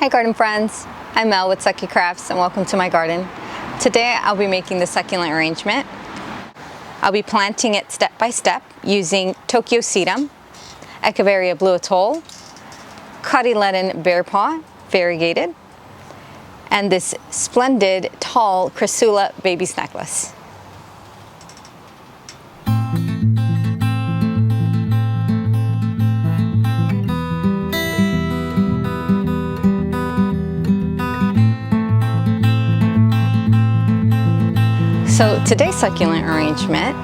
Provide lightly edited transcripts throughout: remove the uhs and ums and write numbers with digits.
Hi garden friends, I'm Mel with Sucky Crafts and welcome to my garden. Today I'll be making the succulent arrangement. I'll be planting it step by step using Tokyo Sedum, Echeveria Blue Atoll, Cotyledon Bear Paw, variegated, and this splendid tall Crassula baby's necklace. So today's succulent arrangement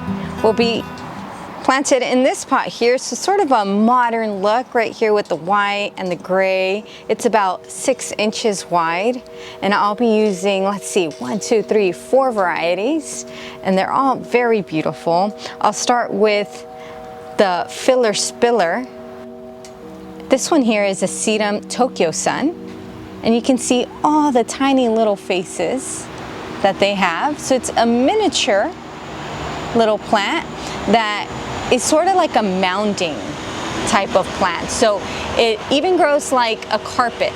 will be planted in this pot here. So sort of a modern look right here with the white and the gray. It's about 6 inches wide, and I'll be using, let's see, 1, 2, 3, 4 varieties, and they're all very beautiful. I'll start with the Filler Spiller. This one here is a Sedum Tokyo Sun, and you can see all the tiny little faces that they have. So it's a miniature little plant that is sort of like a mounding type of plant. So it even grows like a carpet.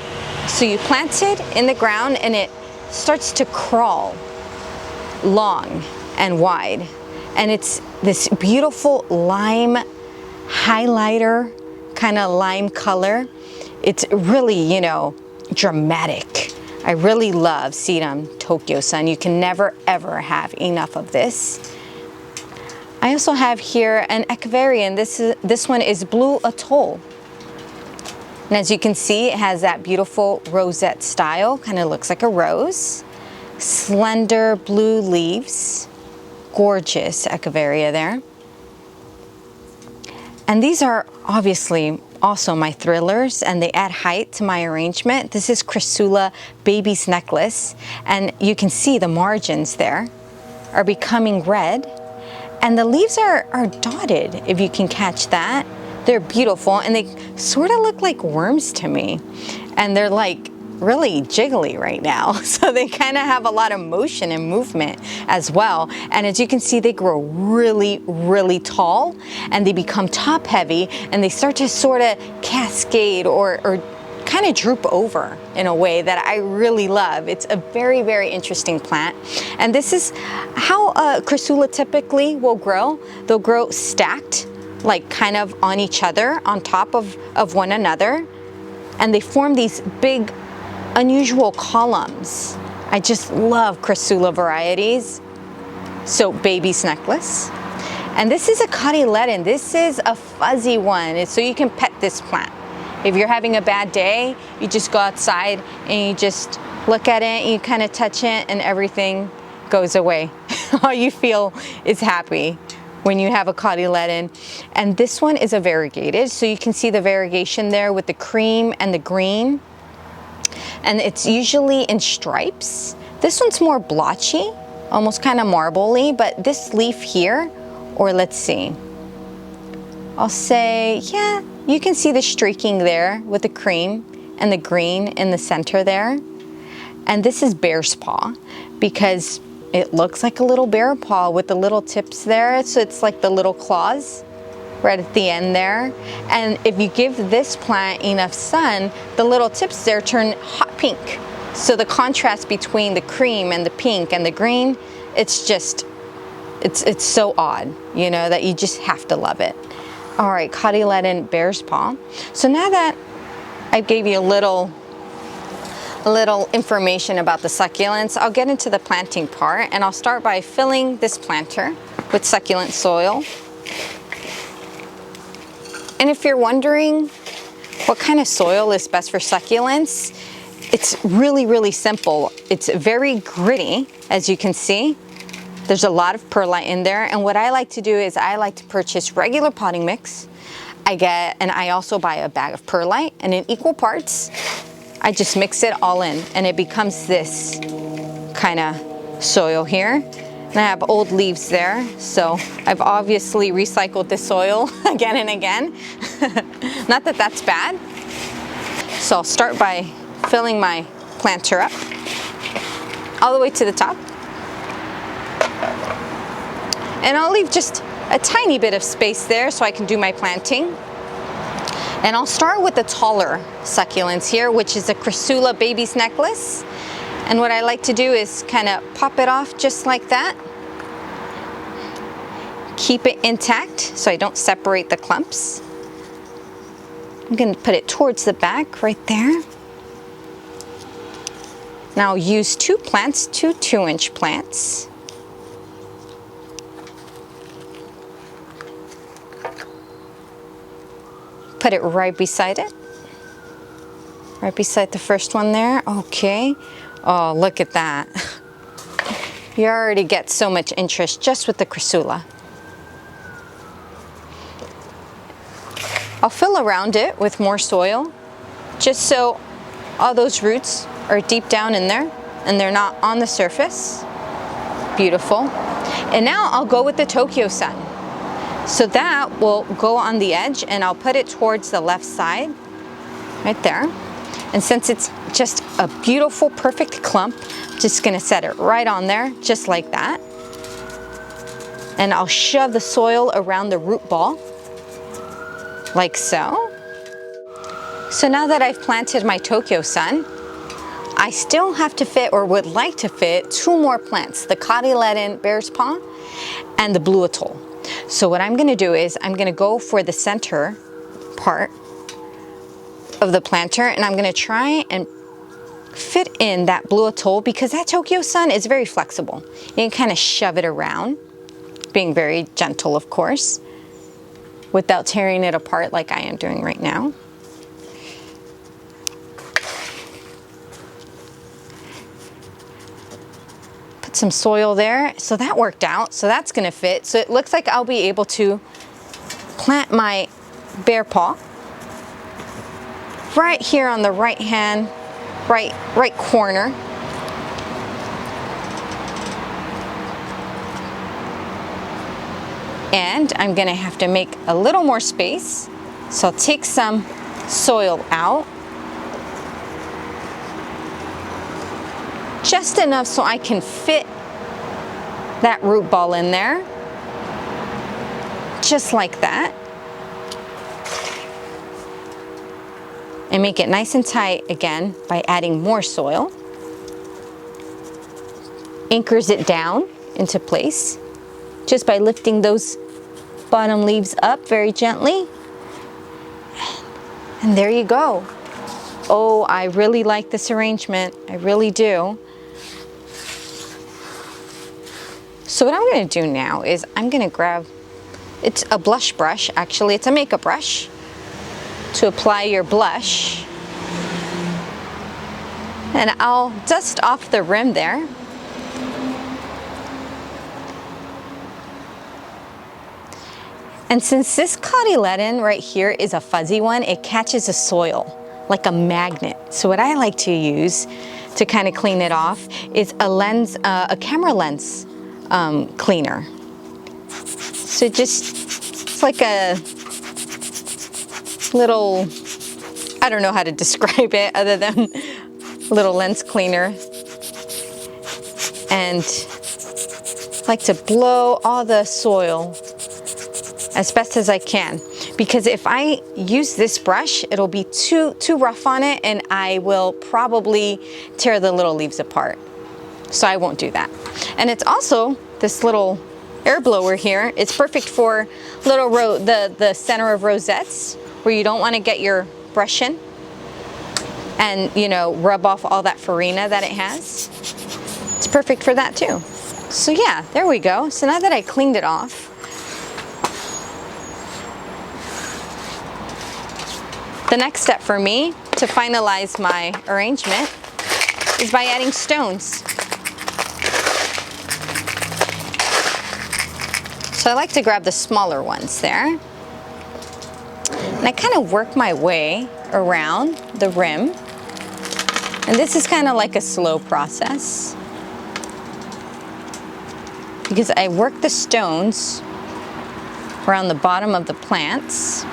So you plant it in the ground and it starts to crawl long and wide. And it's this beautiful lime highlighter, kind of lime color. It's really, you know, dramatic. I really love Sedum Tokyo Sun. You can never ever have enough of this. I also have here an Echeveria, and this one is Blue Atoll. And as you can see, it has that beautiful rosette style, kind of looks like a rose. Slender blue leaves, gorgeous Echeveria there. And these are obviously also my thrillers, and they add height to my arrangement. This is Crassula Baby's Necklace, and you can see the margins there are becoming red, and the leaves are dotted, if you can catch that. They're beautiful, and they sort of look like worms to me, and they're like really jiggly right now. So they kind of have a lot of motion and movement as well. And as you can see, they grow really, really tall, and they become top heavy, and they start to sort of cascade or kind of droop over in a way that I really love. It's a very, very interesting plant. And this is how Crassula typically will grow. They'll grow stacked, like kind of on each other, on top of one another. And they form these big, unusual columns. I just love Crassula varieties. So Baby's Necklace. And this is a Cotyledon. This is a fuzzy one. So you can pet this plant. If you're having a bad day, you just go outside and you just look at it and you kind of touch it and everything goes away. All you feel is happy when you have a Cotyledon. And this one is a variegated. So you can see the variegation there with the cream and the green. And it's usually in stripes. This one's more blotchy, almost kind of marbly, but this leaf here, or let's see, I'll say, yeah, you can see the streaking there with the cream and the green in the center there. And this is bear's paw because it looks like a little bear paw with the little tips there. So it's like the little claws right at the end there. And if you give this plant enough sun, the little tips there turn hot pink. So the contrast between the cream and the pink and the green, it's just, it's so odd, you know, that you just have to love it. All right, Cotyledon Bear's Paw. So now that I gave you a little information about the succulents, I'll get into the planting part, and I'll start by filling this planter with succulent soil. And if you're wondering what kind of soil is best for succulents, it's really, really simple. It's very gritty, as you can see. There's a lot of perlite in there, and what I like to do is I like to purchase regular potting mix. I also buy a bag of perlite, and in equal parts, I just mix it all in, and it becomes this kind of soil here. And I have old leaves there, so I've obviously recycled the soil again and again. Not that that's bad. So I'll start by filling my planter up all the way to the top. And I'll leave just a tiny bit of space there so I can do my planting. And I'll start with the taller succulents here, which is a Chrysula baby's necklace. And what I like to do is kind of pop it off just like that. Keep it intact so I don't separate the clumps. I'm going to put it towards the back right there. Now I'll use two plants, two 2-inch plants. Put it right beside it. Right beside the first one there. Okay. Oh, look at that. You already get so much interest just with the Chrysula. I'll fill around it with more soil, just so all those roots are deep down in there and they're not on the surface. Beautiful. And now I'll go with the Tokyo Sun. So that will go on the edge, and I'll put it towards the left side, right there. And since it's just a beautiful, perfect clump, I'm just gonna set it right on there, just like that. And I'll shove the soil around the root ball, like so. So now that I've planted my Tokyo Sun, I still have to fit, or would like to fit, two more plants, the cotyledon bear's paw and the blue atoll. So what I'm gonna do is I'm gonna go for the center part of the planter, and I'm gonna try and fit in that blue atoll, because that Tokyo Sun is very flexible. You can kind of shove it around, being very gentle, of course, without tearing it apart like I am doing right now. Put some soil there, so that worked out, so that's gonna fit. So it looks like I'll be able to plant my bear paw right here on the right corner. And I'm gonna have to make a little more space. So I'll take some soil out. Just enough so I can fit that root ball in there. Just like that. And make it nice and tight again by adding more soil. Anchors it down into place just by lifting those bottom leaves up very gently. And there you go. Oh, I really like this arrangement. I really do. So what I'm gonna do now is I'm gonna grab, it's a blush brush, actually, it's a makeup brush, to apply your blush. And I'll dust off the rim there. And since this cotyledon right here is a fuzzy one, it catches the soil like a magnet. So what I like to use to kind of clean it off is a lens, a camera lens cleaner. So it's like a little, I don't know how to describe it other than little lens cleaner. And I like to blow all the soil as best as I can, because if I use this brush, it'll be too rough on it, and I will probably tear the little leaves apart. So I won't do that. And it's also this little air blower here. It's perfect for little the center of rosettes where you don't want to get your brush in and, you know, rub off all that farina that it has. It's perfect for that too. So yeah, there we go. So now that I cleaned it off, the next step for me to finalize my arrangement is by adding stones. So I like to grab the smaller ones there. And I kind of work my way around the rim. And this is kind of like a slow process, because I work the stones around the bottom of the plants.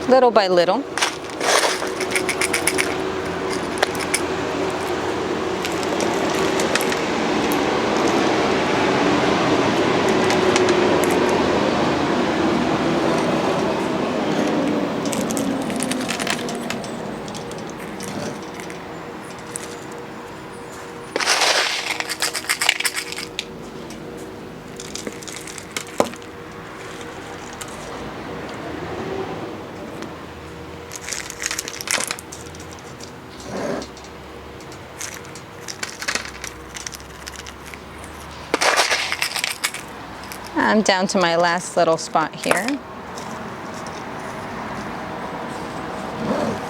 Little by little. I'm down to my last little spot here.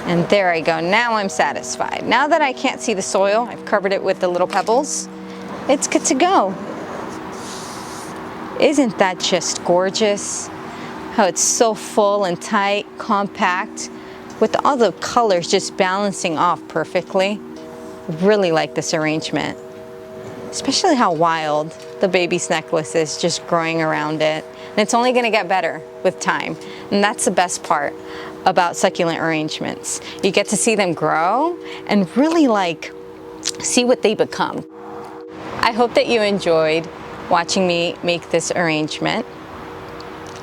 And there I go. Now I'm satisfied. Now that I can't see the soil, I've covered it with the little pebbles. It's good to go. Isn't that just gorgeous? How it's so full and tight, compact, with all the colors just balancing off perfectly. Really like this arrangement. Especially how wild the baby's necklace is just growing around it. And it's only gonna get better with time. And that's the best part about succulent arrangements. You get to see them grow and really like see what they become. I hope that you enjoyed watching me make this arrangement.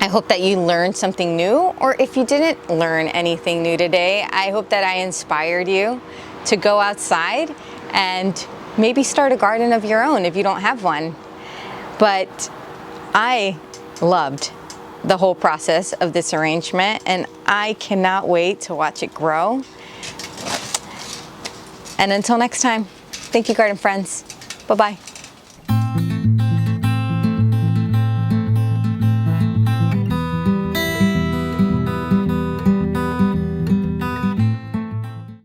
I hope that you learned something new, or if you didn't learn anything new today, I hope that I inspired you to go outside and maybe start a garden of your own if you don't have one. But I loved the whole process of this arrangement, and I cannot wait to watch it grow. And until next time, thank you, garden friends. Bye-bye.